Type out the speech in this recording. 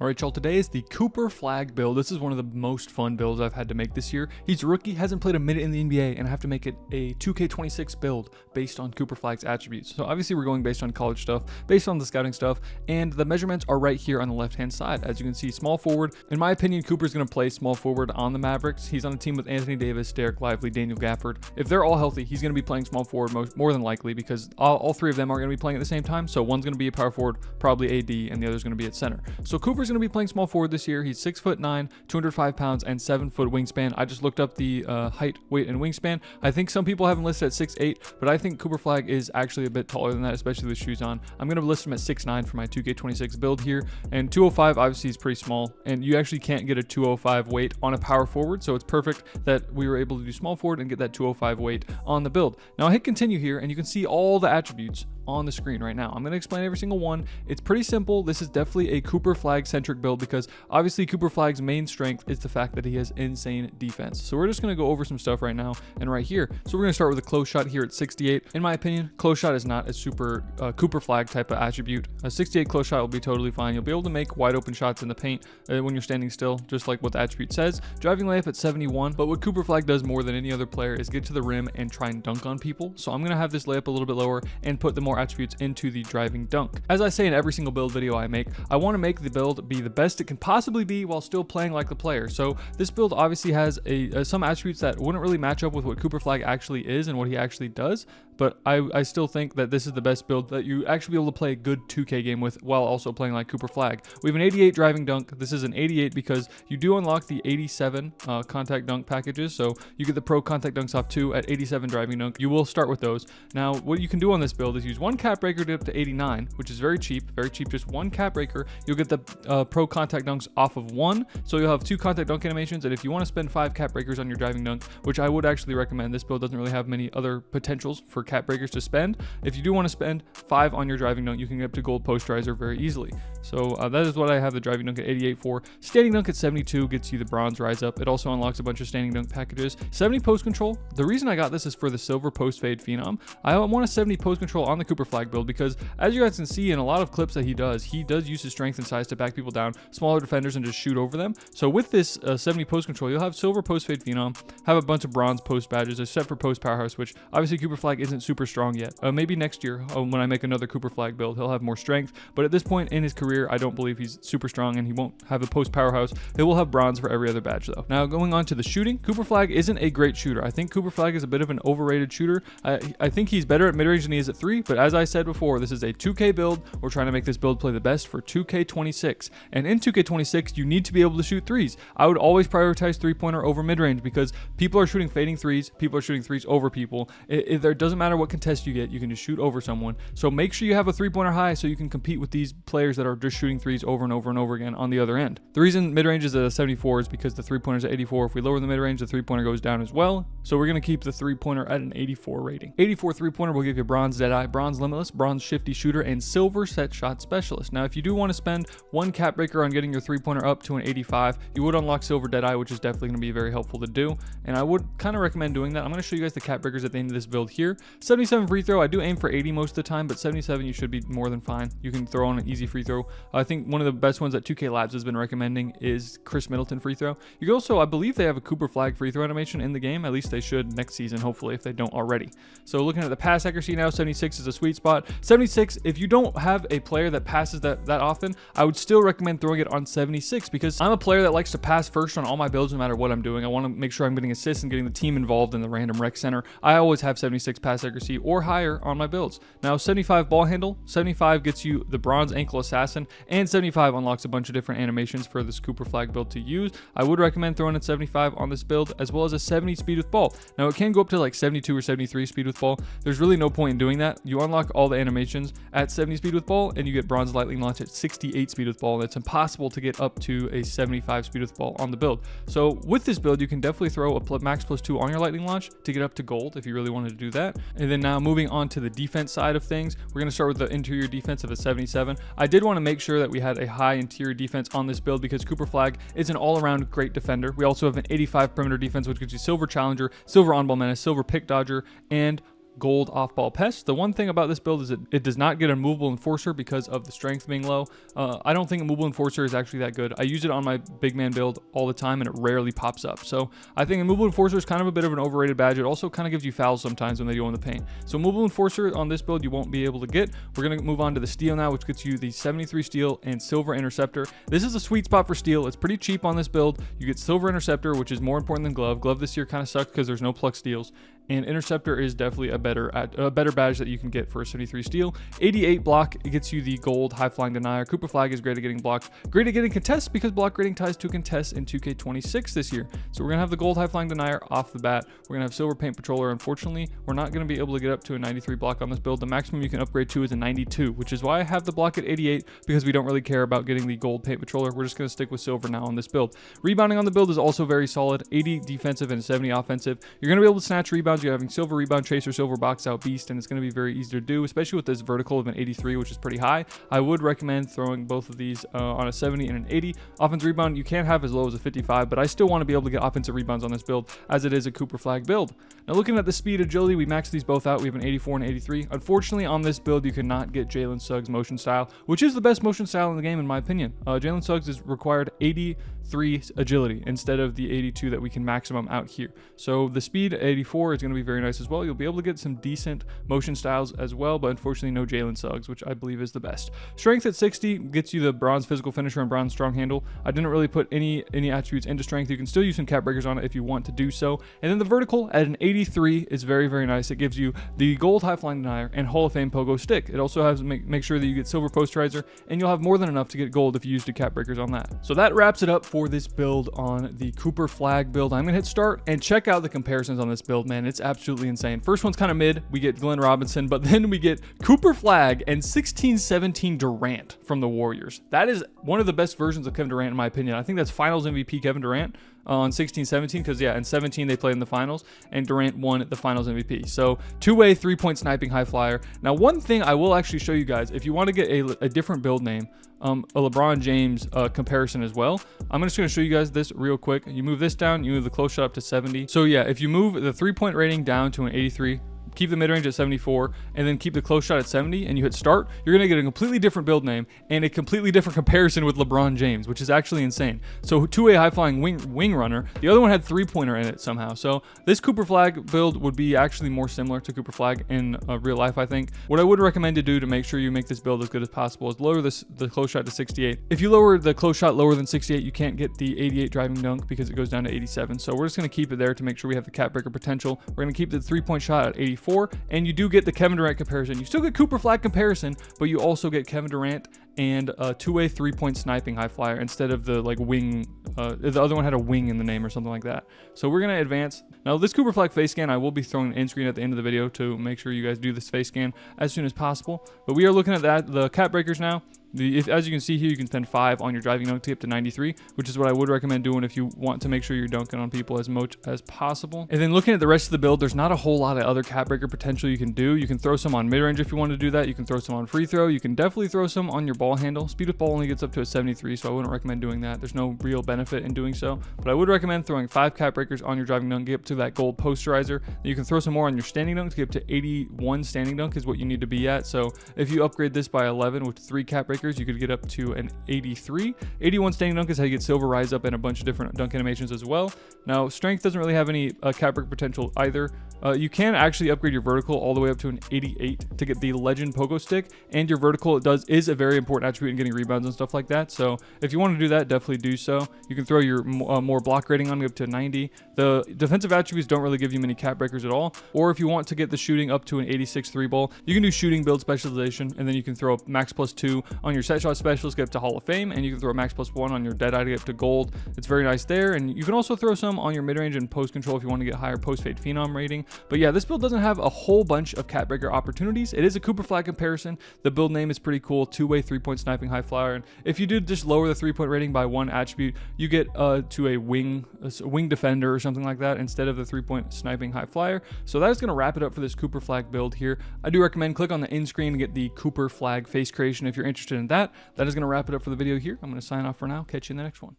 Alright y'all, today is the Cooper Flagg build. This is one of the most fun builds I've had to make this year. He's a rookie, hasn't played a minute in the NBA, and I have to make it a 2K26 build based on Cooper Flagg's attributes. So obviously we're going based on college stuff, based on the scouting stuff, and the measurements are right here on the left-hand side. As you can see, small forward. In my opinion, Cooper's going to play small forward on the Mavericks. He's on a team with Anthony Davis, Derek Lively, Daniel Gafford. If they're all healthy, he's going to be playing small forward more than likely because all three of them are going to be playing at the same time. So one's going to be a power forward, probably AD, and the other's going to be at center. So Cooper's going to be playing small forward this year. He's 6'9", 205 pounds, and 7-foot wingspan. I just looked up the height, weight, and wingspan. I think some people have him listed at 6'8", but I think Cooper Flagg is actually a bit taller than that, especially with shoes on. I'm going to list him at 6'9" for my 2K26 build here, and 205 obviously is pretty small, and you actually can't get a 205 weight on a power forward, so it's perfect that we were able to do small forward and get that 205 weight on the build. Now I hit continue here, and you can see all the attributes on the screen right now. I'm going to explain every single one. It's pretty simple. This is definitely a Cooper Flagg centric build because obviously Cooper Flagg's main strength is the fact that he has insane defense. So we're just going to go over some stuff right now and right here. So we're going to start with a close shot here at 68. In my opinion, close shot is not a super Cooper Flagg type of attribute. A 68 close shot will be totally fine. You'll be able to make wide open shots in the paint when you're standing still, just like what the attribute says. Driving layup at 71. But what Cooper Flagg does more than any other player is get to the rim and try and dunk on people. So I'm going to have this layup a little bit lower and put the more attributes into the driving dunk. As I say in every single build video I make, I want to make the build be the best it can possibly be while still playing like the player. So this build obviously has some attributes that wouldn't really match up with what Cooper Flagg actually is and what he actually does, but I still think that this is the best build that you actually be able to play a good 2K game with while also playing like Cooper Flagg. We have an 88 driving dunk. This is an 88 because you do unlock the 87 contact dunk packages, so you get the pro contact dunks off 2 at 87 driving dunk. You will start with those. Now what you can do on this build is use one cap breaker to get up to 89, which is very cheap, just one cap breaker. You'll get the pro contact dunks off of 1, so you'll have 2 contact dunk animations, and if you want to spend 5 cap breakers on your driving dunk, which I would actually recommend, this build doesn't really have many other potentials for cap breakers to spend. If you do want to spend 5 on your driving dunk, you can get up to gold posterizer very easily. So that is what I have the driving dunk at 88 for. Standing dunk at 72 gets you the bronze rise up. It also unlocks a bunch of standing dunk packages. 70 post control. The reason I got this is for the silver post fade phenom. I want a 70 post control on the Cooper Flagg build because as you guys can see in a lot of clips that he does use his strength and size to back people down, smaller defenders, and just shoot over them. So with this 70 post control, you'll have silver post fade phenom, have a bunch of bronze post badges, except for post powerhouse, which obviously Cooper Flagg isn't super strong yet. Maybe next year when I make another Cooper Flagg build, he'll have more strength. But at this point in his career, I don't believe he's super strong, and he won't have a post powerhouse. He will have bronze for every other badge though. Now going on to the shooting, Cooper Flagg isn't a great shooter. I think Cooper Flagg is a bit of an overrated shooter. I think he's better at mid-range than he is at 3, but as I said before, this is a 2K build. We're trying to make this build play the best for 2K26, and in 2K26 you need to be able to shoot threes. I would always prioritize three-pointer over mid-range because people are shooting fading threes, people are shooting threes over people. It doesn't matter what contest you get, you can just shoot over someone. So make sure you have a three-pointer high so you can compete with these players that are just shooting threes over and over and over again on the other end. The reason mid-range is at a 74 is because the three-pointer's at 84. If we lower the mid-range, the three-pointer goes down as well. So we're going to keep the three-pointer at an 84 rating. 84 three-pointer will give you bronze Deadeye, bronze Limitless, bronze Shifty Shooter, and silver Set Shot Specialist. Now if you do want to spend one cap breaker on getting your three-pointer up to an 85, you would unlock silver Deadeye, which is definitely going to be very helpful to do, and I would kind of recommend doing that. I'm going to show you guys the cap breakers at the end of this build here. 77 free throw. I do aim for 80 most of the time, but 77 you should be more than fine. You can throw on an easy free throw. I think one of the best ones that 2K Labs has been recommending is Chris Middleton free throw. You can also, I believe they have a Cooper Flagg free throw animation in the game. At least they should next season, hopefully, if they don't already. So looking at the pass accuracy now, 76 is a sweet spot. 76, if you don't have a player that passes that often, I would still recommend throwing it on 76 because I'm a player that likes to pass first on all my builds no matter what I'm doing. I want to make sure I'm getting assists and getting the team involved in the random rec center. I always have 76 pass accuracy or higher on my builds. Now 75 ball handle, 75 gets you the bronze ankle assassin, and 75 unlocks a bunch of different animations for this Cooper Flagg build to use. I would recommend throwing in 75 on this build, as well as a 70 speed with ball. Now it can go up to like 72 or 73 speed with ball. There's really no point in doing that. You unlock all the animations at 70 speed with ball, and you get bronze lightning launch at 68 speed with ball. It's impossible to get up to a 75 speed with ball on the build. So with this build, you can definitely throw a max +2 on your lightning launch to get up to gold if you really wanted to do that. And then now moving on to the defense side of things, we're going to start with the interior defense of a 77. I did want to make sure that we had a high interior defense on this build because Cooper Flagg is an all-around great defender. We also have an 85 perimeter defense, which gives you silver challenger, silver on-ball menace, silver pick dodger, and gold off-ball pest. The one thing about this build is it does not get a movable enforcer because of the strength being low. I don't think a movable enforcer is actually that good. I use it on my big man build all the time and it rarely pops up. So I think a movable enforcer is kind of a bit of an overrated badge. It also kind of gives you fouls sometimes when they go in the paint. So movable enforcer on this build you won't be able to get. We're going to move on to the steel now, which gets you the 73 steel and silver interceptor. This is a sweet spot for steel. It's pretty cheap on this build. You get silver interceptor, which is more important than glove. Glove this year kind of sucks because there's no pluck steals. And interceptor is definitely a better badge that you can get for a 73 steel. 88 block, it gets you the gold high flying denier. Cooper Flagg is great at getting blocks, great at getting contests because block rating ties to contests in 2K26 this year. So we're gonna have the gold high flying denier off the bat. We're gonna have silver paint patroller. Unfortunately, we're not gonna be able to get up to a 93 block on this build. The maximum you can upgrade to is a 92, which is why I have the block at 88 because we don't really care about getting the gold paint patroller. We're just gonna stick with silver now on this build. Rebounding on the build is also very solid, 80 defensive and 70 offensive. You're gonna be able to snatch rebounds. You're having silver rebound tracer, silver box out beast, and it's going to be very easy to do, especially with this vertical of an 83, which is pretty high. I would recommend throwing both of these on a 70 and an 80. Offensive rebound you can have as low as a 55, but I still want to be able to get offensive rebounds on this build as it is a Cooper Flagg build. Now looking at the speed, agility, we maxed these both out. We have an 84 and 83. Unfortunately on this build you cannot get Jalen Suggs motion style, which is the best motion style in the game in my opinion. Jalen Suggs is required 83 agility instead of the 82 that we can maximum out here. So the speed at 84 is going to be very nice as well. You'll be able to get some decent motion styles as well, but unfortunately no Jalen Suggs, which I believe is the best. Strength at 60 gets you the bronze physical finisher and bronze strong handle. I didn't really put any attributes into strength. You can still use some cap breakers on it if you want to do so. And then the vertical at an 83 is very, very nice. It gives you the gold high flying denier and Hall of Fame pogo stick. It also has make sure that you get silver posterizer, and you'll have more than enough to get gold if you use the cap breakers on that. So that wraps it up for this build on the Cooper Flagg build. I'm gonna hit start and check out the comparisons on this build, man. It's absolutely insane. First one's kind of mid. We get Glenn Robinson, but then we get Cooper Flagg and 16-17 Durant from the Warriors. That is one of the best versions of Kevin Durant in my opinion. I think that's finals MVP Kevin Durant on 16-17 because yeah, in 17 they played in the finals and Durant won the finals MVP. So two-way 3-point sniping high flyer. Now one thing I will actually show you guys, if you want to get a different build name, a LeBron James comparison as well, I'm just going to show you guys this real quick. You move this down, you move the close shot up to 70. So yeah, if you move the 3-point rating down to an 83, keep the mid-range at 74, and then keep the close shot at 70, and you hit start, you're going to get a completely different build name and a completely different comparison with LeBron James, which is actually insane. So two-way high-flying wing runner. The other one had 3-pointer in it somehow. So this Cooper Flagg build would be actually more similar to Cooper Flagg in real life, I think. What I would recommend to do to make sure you make this build as good as possible is lower the close shot to 68. If you lower the close shot lower than 68, you can't get the 88 driving dunk because it goes down to 87. So we're just going to keep it there to make sure we have the cap breaker potential. We're going to keep the 3-point shot at 84, and you do get the Kevin Durant comparison. You still get Cooper Flagg comparison, but you also get Kevin Durant and a two-way 3-point sniping high flyer instead of the like wing. The other one had a wing in the name or something like that. So we're gonna advance. Now this Cooper Flagg face scan, I will be throwing an in screen at the end of the video to make sure you guys do this face scan as soon as possible. But we are looking at the cap breakers now. As you can see here, you can spend 5 on your driving dunk to get to 93, which is what I would recommend doing if you want to make sure you're dunking on people as much as possible. And then looking at the rest of the build, there's not a whole lot of other cap breaker potential you can do. You can throw some on mid-range if you want to do that. You can throw some on free throw. You can definitely throw some on your ball handle. Speed with ball only gets up to a 73, so I wouldn't recommend doing that. There's no real benefit in doing so. But I would recommend throwing 5 cap breakers on your driving dunk, get up to that gold posterizer. You can throw some more on your standing dunk to get up to 81 standing dunk is what you need to be at. So if you upgrade this by 11 with 3 cap breakers, you could get up to an 83. 81 standing dunk is how you get silver rise up and a bunch of different dunk animations as well. Now strength doesn't really have any cap break potential either. You can actually upgrade your vertical all the way up to an 88 to get the legend pogo stick, and your vertical is a very important attribute in getting rebounds and stuff like that. So if you want to do that, definitely do so. You can throw your more block rating on up to 90. The defensive attributes don't really give you many cap breakers at all. Or if you want to get the shooting up to an 86 3 ball, you can do shooting build specialization, and then you can throw max +2 on your set shot specialist, get up to Hall of Fame, and you can throw max +1 on your dead eye to get up to gold. It's very nice there, and you can also throw some on your mid-range and post control if you want to get higher post fade phenom rating. But yeah, this build doesn't have a whole bunch of cap breaker opportunities. It is a Cooper Flagg comparison. The build name is pretty cool, two-way 3-point sniping high flyer, and if you do just lower the 3-point rating by 1 attribute, you get to a wing defender or something like that instead of the 3-point sniping high flyer. So that is going to wrap it up for this Cooper Flagg build here. I do recommend click on the end screen to get the Cooper Flagg face creation if you're interested in that. That is going to wrap it up for the video here. I'm going to sign off for now. Catch you in the next one.